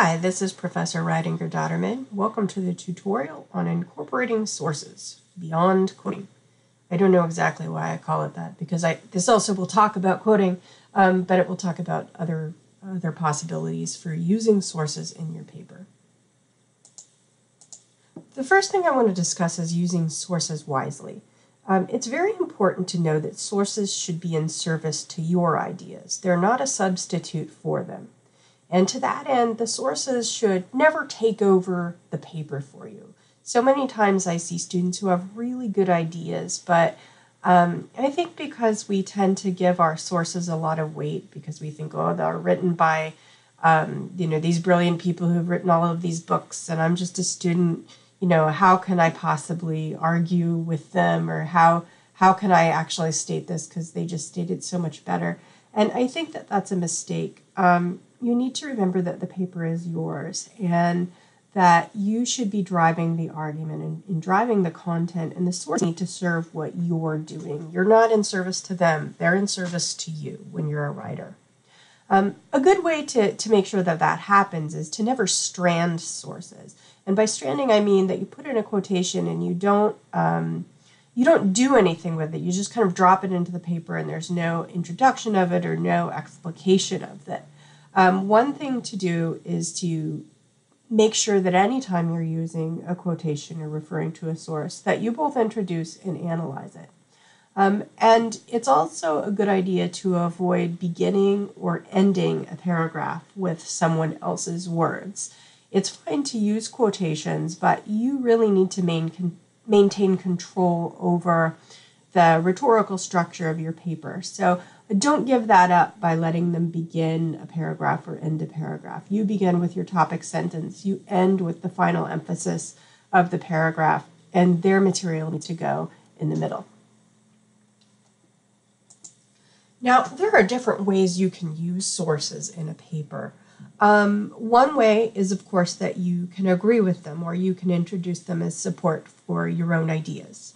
Hi, this is Professor Ridinger Dotterman. Welcome to the tutorial on incorporating sources beyond quoting. I don't know exactly why I call it that because this also will talk about quoting, but it will talk about other possibilities for using sources in your paper. The first thing I want to discuss is using sources wisely. It's very important to know that sources should be in service to your ideas. They're not a substitute for them. And to that end, the sources should never take over the paper for you. So many times I see students who have really good ideas, but I think because we tend to give our sources a lot of weight because we think, oh, they're written by, these brilliant people who've written all of these books, and I'm just a student, how can I possibly argue with them, or how can I actually state this because they just stated so much better? And I think that that's a mistake. You need to remember that the paper is yours and that you should be driving the argument and driving the content, and the sources need to serve what you're doing. You're not in service to them. They're in service to you when you're a writer. A good way to make sure that that happens is to never strand sources. And by stranding, I mean that you put in a quotation and you don't do anything with it. You just kind of drop it into the paper and there's no introduction of it or no explication of it. One thing to do is to make sure that anytime you're using a quotation or referring to a source, that you both introduce and analyze it. And it's also a good idea to avoid beginning or ending a paragraph with someone else's words. It's fine to use quotations, but you really need to maintain control over the rhetorical structure of your paper. So don't give that up by letting them begin a paragraph or end a paragraph. You begin with your topic sentence, you end with the final emphasis of the paragraph, and their material needs to go in the middle. Now, there are different ways you can use sources in a paper. One way is, of course, that you can agree with them or you can introduce them as support for your own ideas.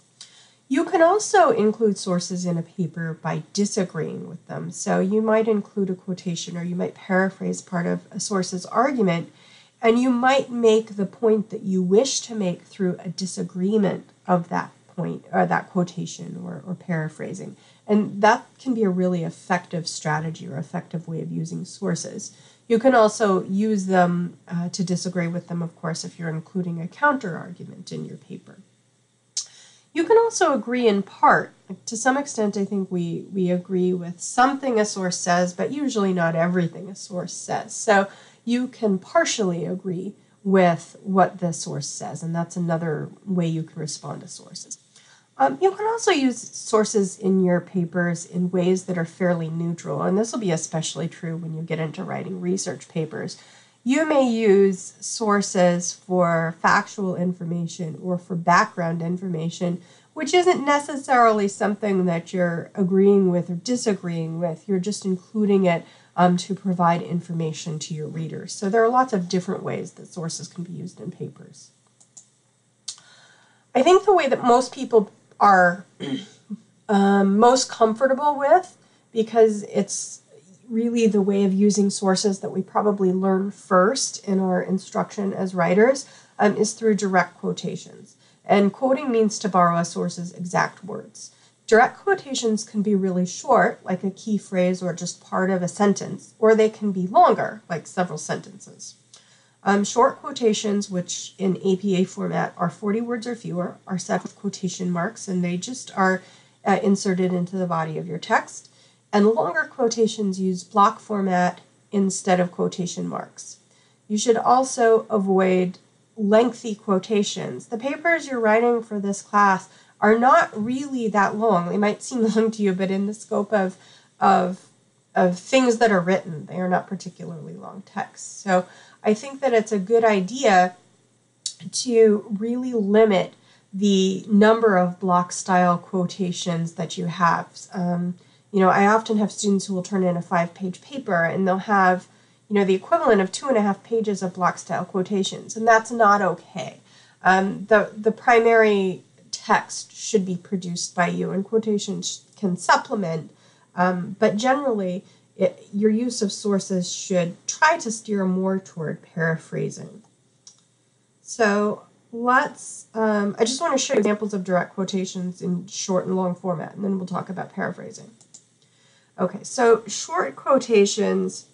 You can also include sources in a paper by disagreeing with them. So you might include a quotation or you might paraphrase part of a source's argument, and you might make the point that you wish to make through a disagreement of that point or that quotation or paraphrasing. And that can be a really effective strategy or effective way of using sources. You can also use them to disagree with them, of course, if you're including a counter argument in your paper. You can also agree in part. To some extent, I think we agree with something a source says, but usually not everything a source says. So you can partially agree with what the source says, and that's another way you can respond to sources. You can also use sources in your papers in ways that are fairly neutral, and this will be especially true when you get into writing research papers. You may use sources for factual information or for background information, which isn't necessarily something that you're agreeing with or disagreeing with. You're just including it to provide information to your readers. So there are lots of different ways that sources can be used in papers. I think the way that most people are most comfortable with, because it's really the way of using sources that we probably learn first in our instruction as writers, is through direct quotations. And quoting means to borrow a source's exact words. Direct quotations can be really short, like a key phrase or just part of a sentence, or they can be longer, like several sentences. Short quotations, which in APA format are 40 words or fewer, are set with quotation marks, and they just are inserted into the body of your text. And longer quotations use block format instead of quotation marks. You should also avoid lengthy quotations. The papers you're writing for this class are not really that long. They might seem long to you, but in the scope of things that are written, they are not particularly long texts. So I think that it's a good idea to really limit the number of block style quotations that you have. I often have students who will turn in a 5-page paper and they'll have, the equivalent of 2.5 pages of block style quotations, and that's not okay. The primary text should be produced by you, and quotations can supplement, but generally your use of sources should try to steer more toward paraphrasing. So I just want to show examples of direct quotations in short and long format, and then we'll talk about paraphrasing. Okay, so short quotations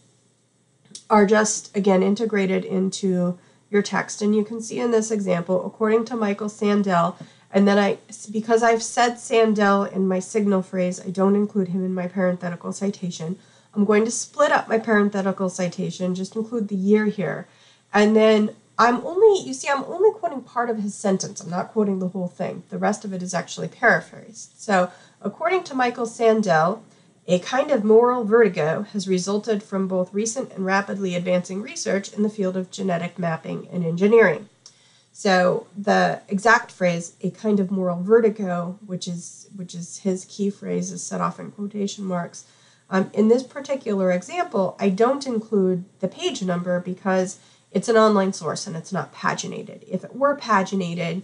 are just, again, integrated into your text. And you can see in this example, according to Michael Sandel, and then because I've said Sandel in my signal phrase, I don't include him in my parenthetical citation. I'm going to split up my parenthetical citation, just include the year here. And then I'm only quoting part of his sentence. I'm not quoting the whole thing. The rest of it is actually paraphrased. So according to Michael Sandel, a kind of moral vertigo has resulted from both recent and rapidly advancing research in the field of genetic mapping and engineering. So the exact phrase, a kind of moral vertigo, which is his key phrase, is set off in quotation marks. In this particular example, I don't include the page number because it's an online source and it's not paginated. If it were paginated,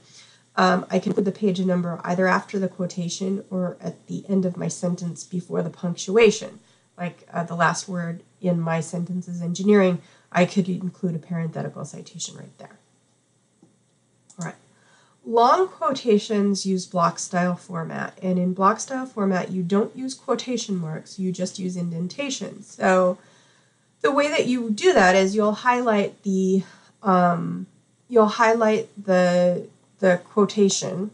I can put the page number either after the quotation or at the end of my sentence before the punctuation. Like the last word in my sentence is engineering, I could include a parenthetical citation right there. All right. Long quotations use block style format, and in block style format, you don't use quotation marks, you just use indentations. So the way that you do that is you'll highlight the quotation,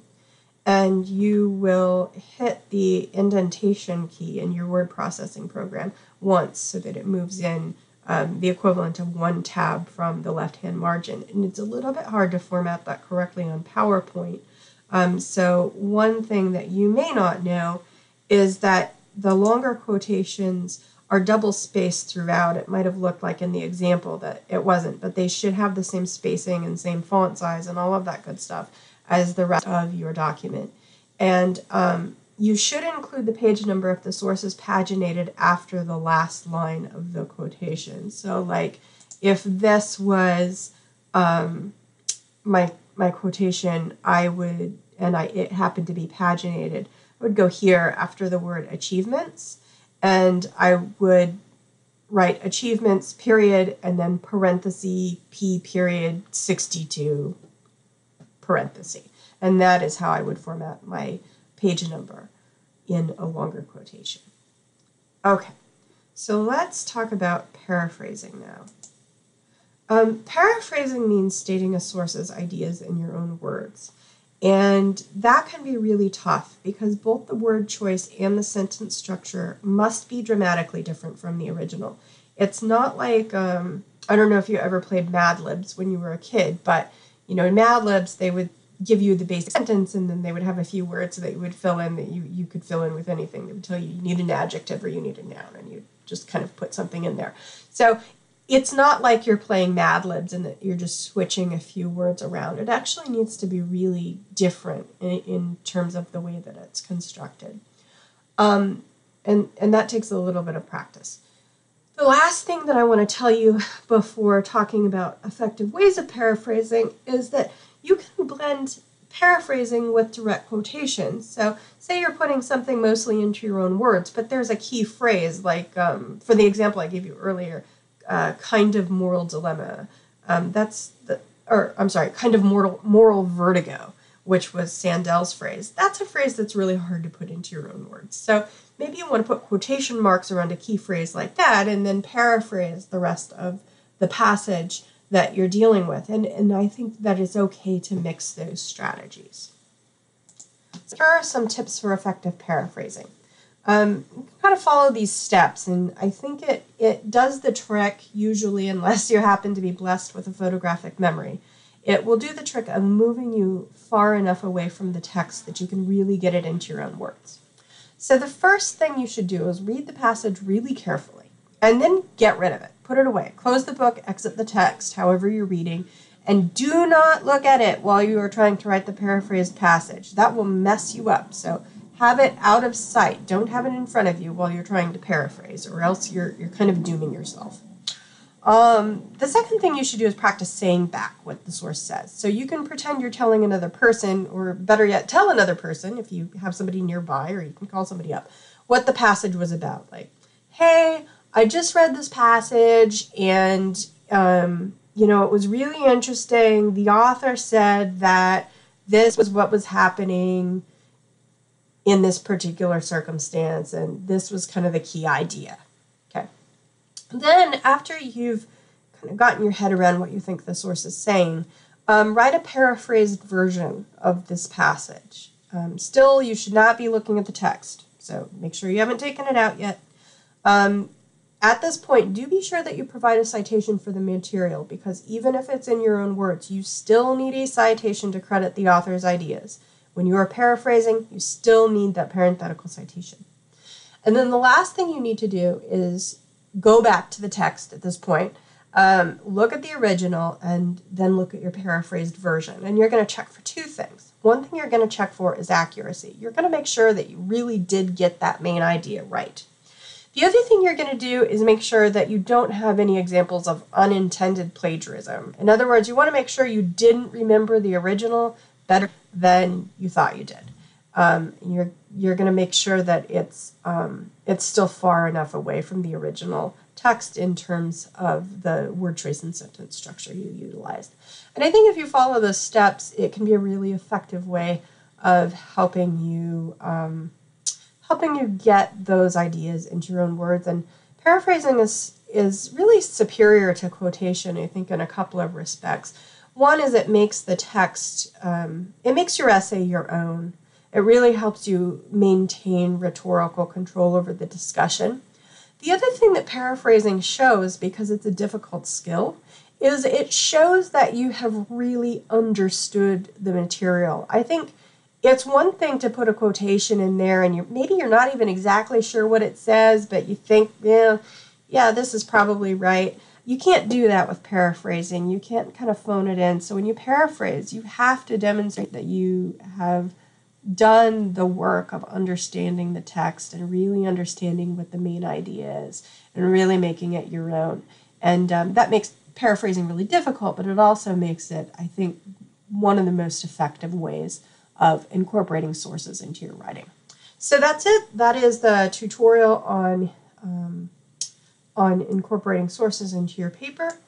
and you will hit the indentation key in your word processing program once so that it moves in the equivalent of one tab from the left-hand margin. And it's a little bit hard to format that correctly on PowerPoint. So one thing that you may not know is that the longer quotations are double spaced throughout. It might have looked like in the example that it wasn't, but they should have the same spacing and same font size and all of that good stuff as the rest of your document. And you should include the page number if the source is paginated after the last line of the quotation. So like if this was my quotation, it happened to be paginated, I would go here after the word achievements, and I would write achievements, period, and then parenthesis, P period, 62, parenthesis. And that is how I would format my page number in a longer quotation. Okay, so let's talk about paraphrasing now. Paraphrasing means stating a source's ideas in your own words. And that can be really tough because both the word choice and the sentence structure must be dramatically different from the original. It's not like, I don't know if you ever played Mad Libs when you were a kid, but in Mad Libs, they would give you the basic sentence and then they would have a few words that you would fill in that you could fill in with anything. They would tell you need an adjective or you need a noun, and you just kind of put something in there. So it's not like you're playing Mad Libs and that you're just switching a few words around. It actually needs to be really different in terms of the way that it's constructed. And that takes a little bit of practice. The last thing that I want to tell you before talking about effective ways of paraphrasing is that you can blend paraphrasing with direct quotations. So say you're putting something mostly into your own words, but there's a key phrase like, for the example I gave you earlier, kind of moral dilemma. Kind of moral vertigo, which was Sandel's phrase. That's a phrase that's really hard to put into your own words. So maybe you want to put quotation marks around a key phrase like that and then paraphrase the rest of the passage that you're dealing with. And I think that it's okay to mix those strategies. So here are some tips for effective paraphrasing. You kind of follow these steps, and I think it does the trick usually, unless you happen to be blessed with a photographic memory. It will do the trick of moving you far enough away from the text that you can really get it into your own words. So the first thing you should do is read the passage really carefully, and then get rid of it. Put it away. Close the book, exit the text, however you're reading, and do not look at it while you are trying to write the paraphrased passage. That will mess you up. So have it out of sight. Don't have it in front of you while you're trying to paraphrase, or else you're kind of dooming yourself. The second thing you should do is practice saying back what the source says. So you can pretend you're telling another person, or better yet, tell another person if you have somebody nearby, or you can call somebody up, what the passage was about. Like, hey, I just read this passage and, it was really interesting. The author said that this was what was happening in this particular circumstance, and this was kind of the key idea. Okay. Then, after you've kind of gotten your head around what you think the source is saying, write a paraphrased version of this passage. Still, you should not be looking at the text, so make sure you haven't taken it out yet. At this point, do be sure that you provide a citation for the material, because even if it's in your own words, you still need a citation to credit the author's ideas. When you are paraphrasing, you still need that parenthetical citation. And then the last thing you need to do is go back to the text at this point, look at the original, and then look at your paraphrased version. And you're going to check for two things. One thing you're going to check for is accuracy. You're going to make sure that you really did get that main idea right. The other thing you're going to do is make sure that you don't have any examples of unintended plagiarism. In other words, you want to make sure you didn't remember the original better than you thought you did. You're going to make sure that it's still far enough away from the original text in terms of the word choice and sentence structure you utilized. And I think if you follow those steps, it can be a really effective way of helping you get those ideas into your own words. And paraphrasing is really superior to quotation, I think, in a couple of respects. One is it makes the text, it makes your essay your own. It really helps you maintain rhetorical control over the discussion. The other thing that paraphrasing shows, because it's a difficult skill, is it shows that you have really understood the material. I think it's one thing to put a quotation in there and maybe you're not even exactly sure what it says, but you think, yeah, this is probably right. You can't do that with paraphrasing. You can't kind of phone it in. So when you paraphrase, you have to demonstrate that you have done the work of understanding the text and really understanding what the main idea is and really making it your own. And that makes paraphrasing really difficult, but it also makes it, I think, one of the most effective ways of incorporating sources into your writing. So that's it. That is the tutorial on incorporating sources into your paper.